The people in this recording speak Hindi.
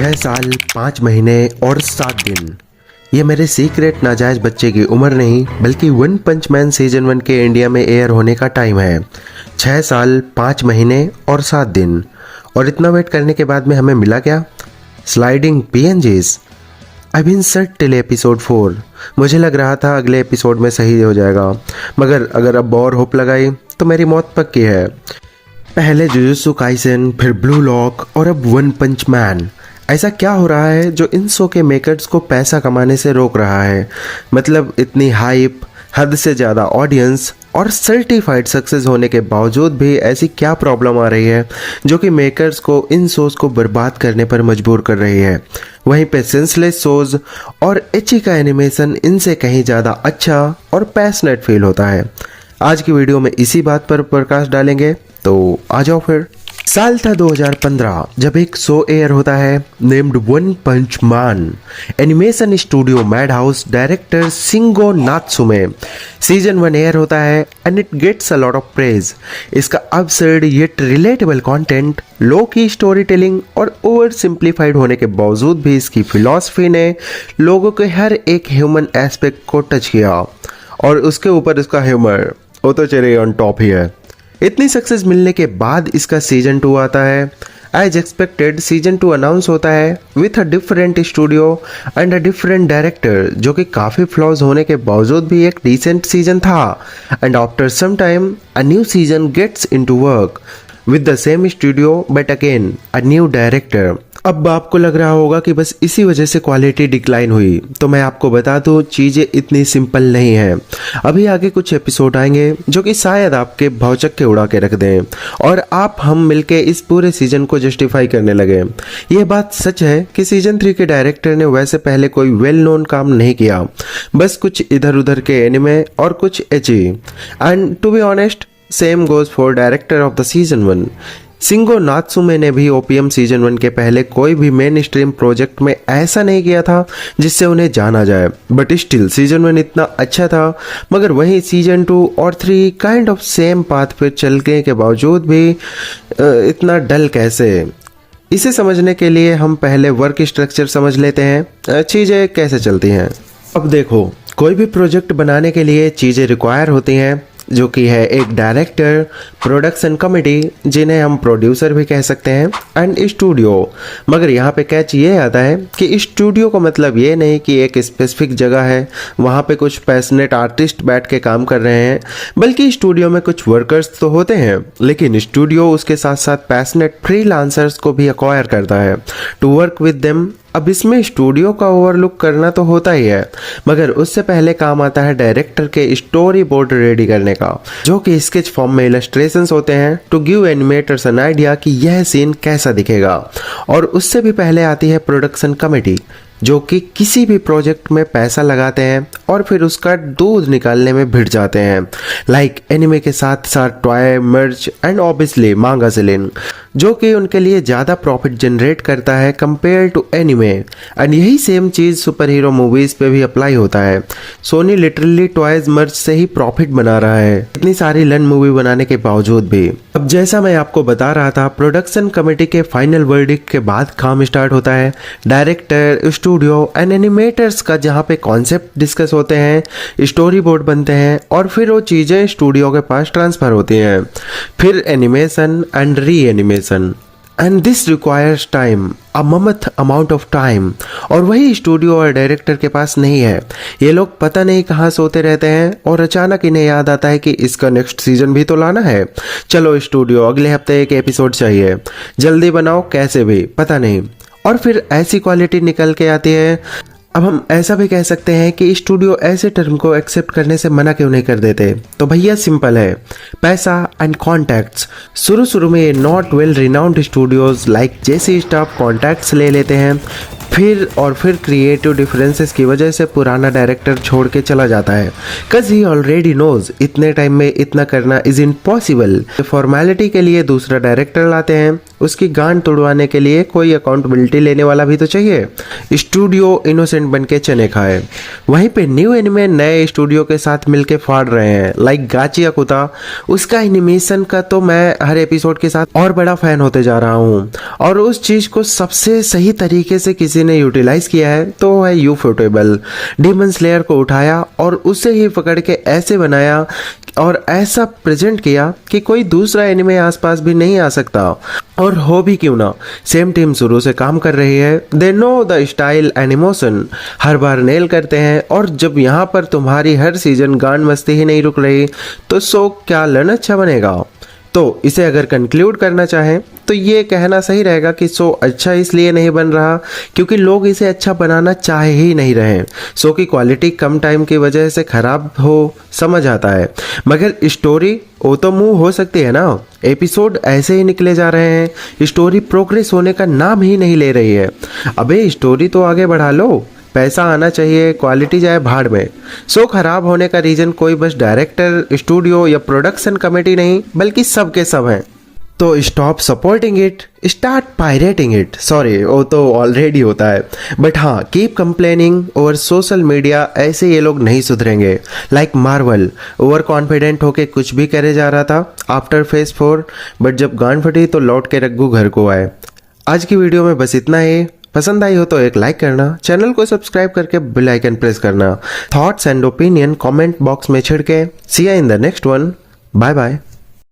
6 साल 5 महीने और 7 दिन। ये मेरे सीक्रेट नाजायज बच्चे की उम्र नहीं बल्कि वन पंच मैन सीजन 1 के इंडिया में एयर होने का टाइम है। 6 साल 5 महीने और 7 दिन। और इतना वेट करने के बाद में हमें मिला क्या? Sliding PNGs। I been set till episode 4। मुझे लग रहा था अगले एपिसोड में सही हो जाएगा, मगर अगर अब और होप लगाई तो मेरी मौत पक्की है। पहले जुजुत्सु काइसेन, फिर ब्लू लॉक और अब वन पंच मैन। ऐसा क्या हो रहा है जो इन शो के मेकर्स को पैसा कमाने से रोक रहा है? मतलब इतनी हाइप, हद से ज़्यादा ऑडियंस और सर्टिफाइड सक्सेस होने के बावजूद भी ऐसी क्या प्रॉब्लम आ रही है जो कि मेकर्स को इन शोज को बर्बाद करने पर मजबूर कर रही है? वहीं पे सेंसलेस शोज और एची का एनिमेशन इनसे कहीं ज़्यादा अच्छा और पैशनेट फील होता है। आज की वीडियो में इसी बात पर प्रकाश डालेंगे, तो आ जाओ फिर। साल था 2015 जब एक शो एयर होता है named one punch man. Animation studio mad house, director Shingo Natsume. Season 1 air होता है and it gets a lot of praise. इसका absurd yet relatable content, low key storytelling और ओवर सिंप्लीफाइड होने के बावजूद भी इसकी फिलॉसफी ने लोगों के हर एक ह्यूमन एस्पेक्ट को टच किया। और उसके ऊपर इसका ह्यूमर वो तो चेरी ऑन टॉप ही है। इतनी सक्सेस मिलने के बाद इसका सीजन 2 आता है। एज एक्सपेक्टेड सीजन 2 अनाउंस होता है with a different studio and a different director, जो कि काफ़ी फ्लॉज होने के बावजूद भी एक डिसेंट सीजन था। And after some time a new season gets into work with the same studio but again a new director. अब आपको लग रहा होगा कि बस इसी वजह से क्वालिटी डिक्लाइन हुई, तो मैं आपको बता दूं चीज़ें इतनी सिंपल नहीं है। अभी आगे कुछ एपिसोड आएंगे जो कि शायद आपके भौचक्के उड़ा के रख दें और आप हम मिलके इस पूरे सीजन को जस्टिफाई करने लगे। ये बात सच है कि सीजन 3 के डायरेक्टर ने वैसे पहले कोई वेल नोन काम नहीं किया, बस कुछ इधर उधर के एनिमे और कुछ ecchi. And to be honest same goes for director of the season 1। Shingo Natsume ने भी ओपीएम सीजन 1 के पहले कोई भी मेन स्ट्रीम प्रोजेक्ट में ऐसा नहीं किया था जिससे उन्हें जाना जाए, बट स्टिल सीजन 1 इतना अच्छा था। मगर वहीं सीजन 2 और 3 काइंड ऑफ सेम पाथ पे चलने के बावजूद भी इतना डल कैसे? इसे समझने के लिए हम पहले वर्क स्ट्रक्चर समझ लेते हैं, चीज़ें कैसे चलती हैं। अब देखो, कोई भी प्रोजेक्ट बनाने के लिए चीज़ें रिक्वायर होती हैं, जो कि है एक डायरेक्टर, प्रोडक्शन कमेटी जिन्हें हम प्रोड्यूसर भी कह सकते हैं, एंड स्टूडियो। मगर यहाँ पे कैच ये आता है कि स्टूडियो का मतलब ये नहीं कि एक स्पेसिफिक जगह है वहाँ पे कुछ पैशनेट आर्टिस्ट बैठ के काम कर रहे हैं, बल्कि स्टूडियो में कुछ वर्कर्स तो होते हैं, लेकिन स्टूडियो उसके साथ साथ पैशनेट फ्रीलांसर्स को भी अक्वायर करता है टू वर्क विद देम। अब इसमें स्टूडियो का ओवरलुक करना तो होता ही है, मगर उससे पहले काम आता है डायरेक्टर के स्टोरी बोर्ड रेडी करने का, जो कि स्केच फॉर्म में इलस्ट्रेशंस होते हैं to give animators an idea कि यह सीन कैसा दिखेगा। और उससे भी पहले आती है प्रोडक्शन कमेटी, जो कि किसी भी प्रोजेक्ट में पैसा लगाते हैं और फिर उसका दूध निकालने में भिड़ जाते हैं, लाइक एनिमे के साथ साथ टॉय, मर्च एंड ऑब्वियसली मांगा सेलिंग, जो कि उनके लिए ज़्यादा प्रॉफिट जनरेट करता है कंपेयर टू एनिमे। एंड यही सेम चीज़ सुपर हीरो मूवीज़ पे भी अप्लाई होता है। सोनी लिटरली टॉयज मर्च से ही प्रॉफिट बना रहा है, इतनी सारी लन मूवी बनाने के बावजूद भी। अब जैसा मैं आपको बता रहा था, प्रोडक्शन कमेटी के फाइनल वर्डिक्ट के बाद काम स्टार्ट होता है डायरेक्टर, स्टूडियो एंड एनिमेटर्स का, जहाँ पे कॉन्सेप्ट डिस्कस होते हैं, स्टोरी बोर्ड बनते हैं और फिर वो चीज़ें स्टूडियो के पास ट्रांसफ़र होती हैं, फिर animation and reanimation. And this requires time, a mammoth amount of time, और वही स्टूडियो और डायरेक्टर के पास नहीं है। ये लोग पता नहीं कहाँ सोते रहते हैं और अचानक इन्हें याद आता है कि इसका नेक्स्ट सीजन भी तो लाना है। चलो स्टूडियो, अगले हफ्ते एक एपिसोड चाहिए, जल्दी बनाओ, कैसे भी पता नहीं। और फिर ऐसी क्वालिटी निकल के आती है। अब हम ऐसा भी कह सकते हैं कि स्टूडियो ऐसे टर्म को एक्सेप्ट करने से मना क्यों नहीं कर देते? तो भैया सिंपल है, पैसा एंड कॉन्टैक्ट्स। शुरू में ये not well renowned studios like जैसी स्टाफ कॉन्टैक्ट्स ले लेते हैं, फिर क्रिएटिव डिफरेंसेस की वजह से पुराना डायरेक्टर छोड़ के चला जाता है, कज ही ऑलरेडी नोज इतने टाइम में इतना करना इज इम्पॉसिबल। फॉर्मेलिटी के लिए दूसरा डायरेक्टर लाते हैं, उसकी गांड तुड़वाने के लिए कोई अकाउंटेबिलिटी लेने वाला भी तो चाहिए। स्टूडियो इनोसेंट बन के चने खाए। वहीं पे न्यू एनिमे नए स्टूडियो के साथ मिलके फाड़ रहे हैं, लाइक गाची याकुता। उसका एनिमेशन का तो मैं हर एपिसोड के साथ और बड़ा फैन होते जा रहा हूँ, और उस चीज को सबसे सही तरीके से किसी ने यूटिलाइज किया है तो है यूफोटेबल। डीमन स्लेयर को उठाया और उसे ही पकड़ के ऐसे बनाया और ऐसा प्रेजेंट किया कि कोई दूसरा एनिमे आसपास भी नहीं आ सकता। और हो भी क्यों ना, सेम टीम शुरू से काम कर रही है, they know the style and emotion, her bar nail करते हैं। और जब यहाँ पर तुम्हारी हर सीजन गांड मस्ती ही नहीं रुक रही तो शो क्या लन अच्छा बनेगा। तो इसे अगर कंक्लूड करना चाहें तो ये कहना सही रहेगा कि शो अच्छा इसलिए नहीं बन रहा क्योंकि लोग इसे अच्छा बनाना चाहे ही नहीं रहे। शो की क्वालिटी कम टाइम की वजह से खराब हो समझ आता है, मगर स्टोरी वो तो मुंह हो सकती है ना। एपिसोड ऐसे ही निकले जा रहे हैं, स्टोरी प्रोग्रेस होने का नाम ही नहीं ले रही है। अबे स्टोरी तो आगे बढ़ा लो, पैसा आना चाहिए, क्वालिटी जाए भाड़ में। शो खराब होने का रीजन कोई बस डायरेक्टर, स्टूडियो या प्रोडक्शन कमेटी नहीं बल्कि सब के सब हैं। तो stop supporting it, start pirating it. Sorry, वो तो ऑलरेडी होता है, बट हाँ, keep complaining over social media. ऐसे ये लोग नहीं सुधरेंगे। लाइक मार्वल ओवर कॉन्फिडेंट होके कुछ भी करे जा रहा था आफ्टर फेज 4, बट जब गांड फटी तो लौट के रग्गू घर को आए। आज की वीडियो में बस इतना ही। पसंद आई हो तो एक लाइक करना, चैनल को सब्सक्राइब करके बेल आइकन प्रेस करना। Thoughts and opinion comment box में छिड़के। See you in the next one. Bye bye.